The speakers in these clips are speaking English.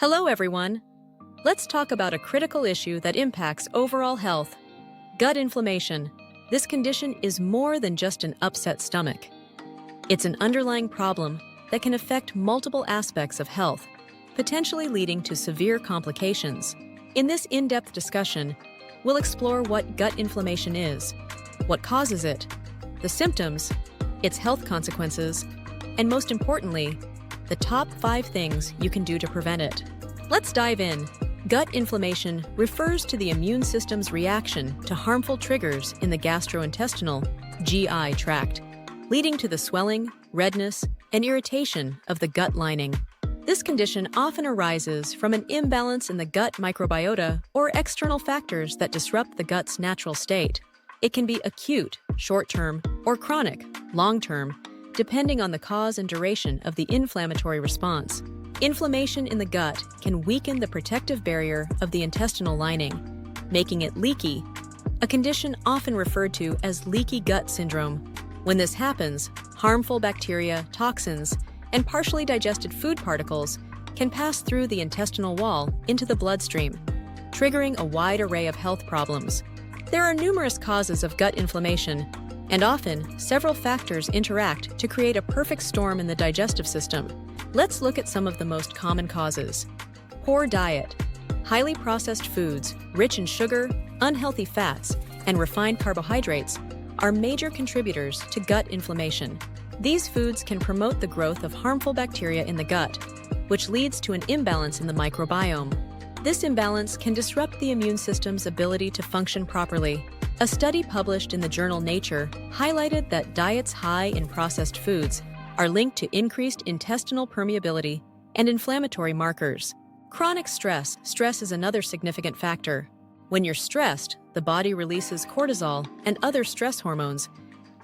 Hello, everyone. Let's talk about a critical issue that impacts overall health: gut inflammation. This condition is more than just an upset stomach. It's an underlying problem that can affect multiple aspects of health, potentially leading to severe complications. In this in-depth discussion, we'll explore what gut inflammation is, what causes it, the symptoms, its health consequences, and most importantly, the top 5 things you can do to prevent it. Let's dive in. Gut inflammation refers to the immune system's reaction to harmful triggers in the gastrointestinal (GI) tract, leading to the swelling, redness, and irritation of the gut lining. This condition often arises from an imbalance in the gut microbiota or external factors that disrupt the gut's natural state. It can be acute, short-term, or chronic, long-term, depending on the cause and duration of the inflammatory response. Inflammation in the gut can weaken the protective barrier of the intestinal lining, making it leaky, a condition often referred to as leaky gut syndrome. When this happens, harmful bacteria, toxins, and partially digested food particles can pass through the intestinal wall into the bloodstream, triggering a wide array of health problems. There are numerous causes of gut inflammation, and often several factors interact to create a perfect storm in the digestive system. Let's look at some of the most common causes. Poor diet. Highly processed foods, rich in sugar, unhealthy fats, and refined carbohydrates are major contributors to gut inflammation. These foods can promote the growth of harmful bacteria in the gut, which leads to an imbalance in the microbiome. This imbalance can disrupt the immune system's ability to function properly. A study published in the journal Nature highlighted that diets high in processed foods are linked to increased intestinal permeability and inflammatory markers. Chronic stress. Stress is another significant factor. When you're stressed, the body releases cortisol and other stress hormones,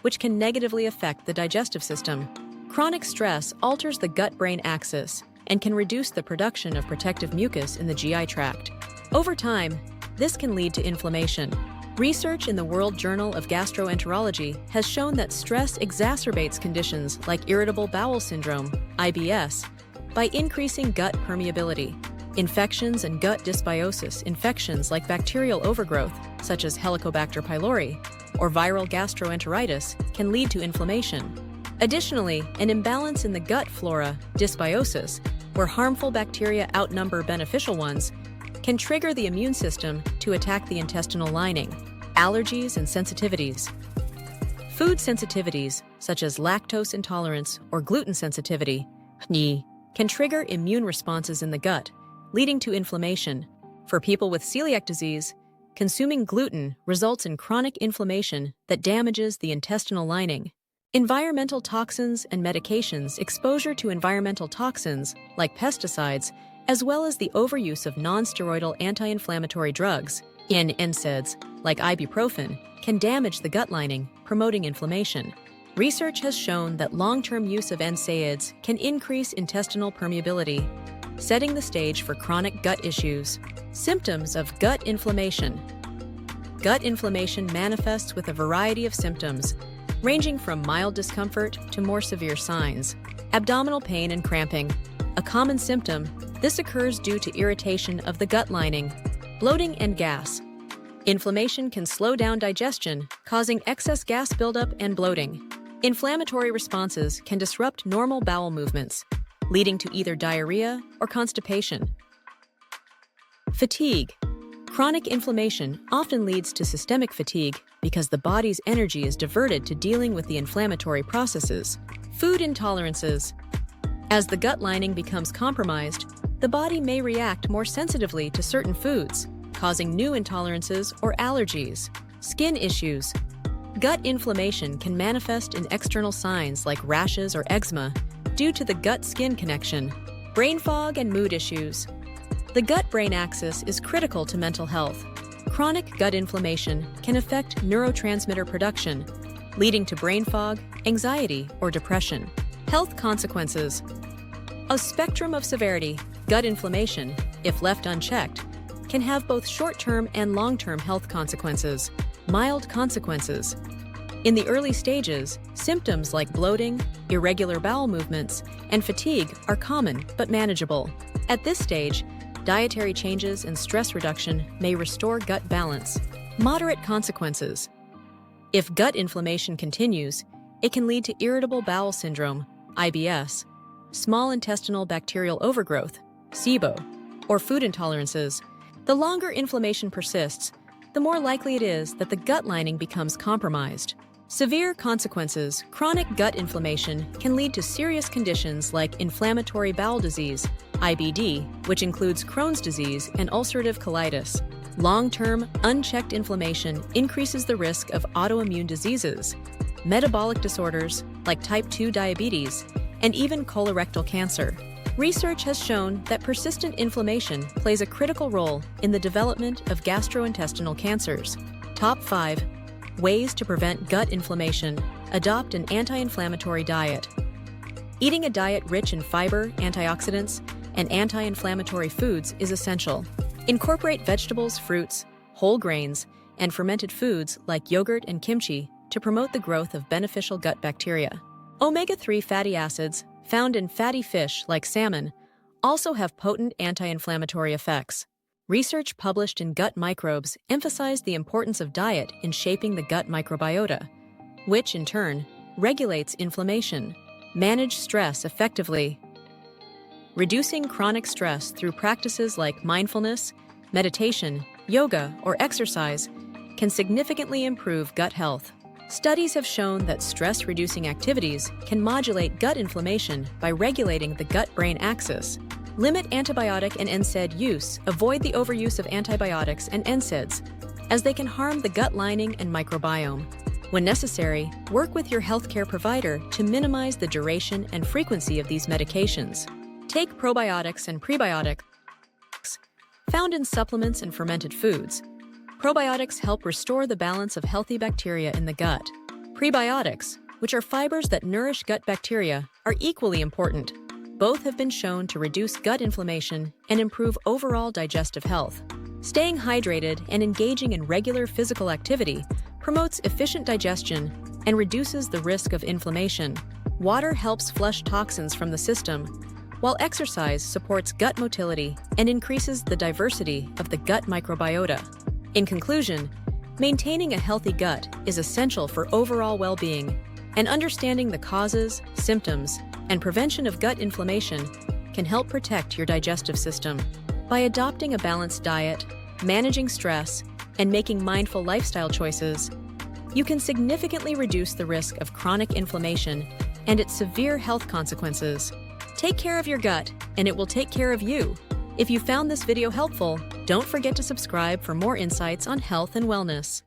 which can negatively affect the digestive system. Chronic stress alters the gut-brain axis and can reduce the production of protective mucus in the GI tract. Over time, this can lead to inflammation. Research in the World Journal of Gastroenterology has shown that stress exacerbates conditions like irritable bowel syndrome, IBS, by increasing gut permeability. Infections and gut dysbiosis. Infections like bacterial overgrowth, such as Helicobacter pylori, or viral gastroenteritis, can lead to inflammation. Additionally, an imbalance in the gut flora, dysbiosis, where harmful bacteria outnumber beneficial ones, can trigger the immune system to attack the intestinal lining. Allergies and sensitivities. Food sensitivities, such as lactose intolerance or gluten sensitivity, can trigger immune responses in the gut, leading to inflammation. For people with celiac disease, consuming gluten results in chronic inflammation that damages the intestinal lining. Environmental toxins and medications. Exposure to environmental toxins, like pesticides, as well as the overuse of non-steroidal anti-inflammatory drugs, NSAIDs, like ibuprofen, can damage the gut lining, promoting inflammation. Research has shown that long-term use of NSAIDs can increase intestinal permeability, setting the stage for chronic gut issues. Symptoms of gut inflammation. Gut inflammation manifests with a variety of symptoms, ranging from mild discomfort to more severe signs. Abdominal pain and cramping. A common symptom, this occurs due to irritation of the gut lining. Bloating and gas. Inflammation can slow down digestion, causing excess gas buildup and bloating. Inflammatory responses can disrupt normal bowel movements, leading to either diarrhea or constipation. Fatigue. Chronic inflammation often leads to systemic fatigue because the body's energy is diverted to dealing with the inflammatory processes. Food intolerances. As the gut lining becomes compromised, the body may react more sensitively to certain foods, causing new intolerances or allergies. Skin issues. Gut inflammation can manifest in external signs like rashes or eczema due to the gut-skin connection. Brain fog and mood issues. The gut-brain axis is critical to mental health. Chronic gut inflammation can affect neurotransmitter production, leading to brain fog, anxiety, or depression. Health consequences. A spectrum of severity. Gut inflammation, if left unchecked, can have both short-term and long-term health consequences. Mild consequences. In the early stages, symptoms like bloating, irregular bowel movements, and fatigue are common but manageable. At this stage, dietary changes and stress reduction may restore gut balance. Moderate consequences. If gut inflammation continues, it can lead to irritable bowel syndrome, IBS, small intestinal bacterial overgrowth, SIBO, or food intolerances. The longer inflammation persists, the more likely it is that the gut lining becomes compromised. Severe consequences. Chronic gut inflammation can lead to serious conditions like inflammatory bowel disease, IBD, which includes Crohn's disease and ulcerative colitis. Long-term, unchecked inflammation increases the risk of autoimmune diseases, metabolic disorders like type 2 diabetes, and even colorectal cancer. Research has shown that persistent inflammation plays a critical role in the development of gastrointestinal cancers. Top 5 Ways to prevent gut inflammation. Adopt an anti-inflammatory diet. Eating a diet rich in fiber, antioxidants, and anti-inflammatory foods is essential. Incorporate vegetables, fruits, whole grains, and fermented foods like yogurt and kimchi to promote the growth of beneficial gut bacteria. Omega-3 fatty acids, found in fatty fish like salmon, also have potent anti-inflammatory effects. Research published in Gut Microbes emphasized the importance of diet in shaping the gut microbiota, which, in turn, regulates inflammation. Manage stress effectively. Reducing chronic stress through practices like mindfulness, meditation, yoga, or exercise can significantly improve gut health. Studies have shown that stress-reducing activities can modulate gut inflammation by regulating the gut-brain axis. Limit antibiotic and NSAID use. Avoid the overuse of antibiotics and NSAIDs, as they can harm the gut lining and microbiome. When necessary, work with your healthcare provider to minimize the duration and frequency of these medications. Take probiotics and prebiotics, found in supplements and fermented foods. Probiotics help restore the balance of healthy bacteria in the gut. Prebiotics, which are fibers that nourish gut bacteria, are equally important. Both have been shown to reduce gut inflammation and improve overall digestive health. Staying hydrated and engaging in regular physical activity promotes efficient digestion and reduces the risk of inflammation. Water helps flush toxins from the system, while exercise supports gut motility and increases the diversity of the gut microbiota. In conclusion, maintaining a healthy gut is essential for overall well-being, and understanding the causes, symptoms, and prevention of gut inflammation can help protect your digestive system. By adopting a balanced diet, managing stress, and making mindful lifestyle choices, you can significantly reduce the risk of chronic inflammation and its severe health consequences. Take care of your gut, and it will take care of you. If you found this video helpful, don't forget to subscribe for more insights on health and wellness.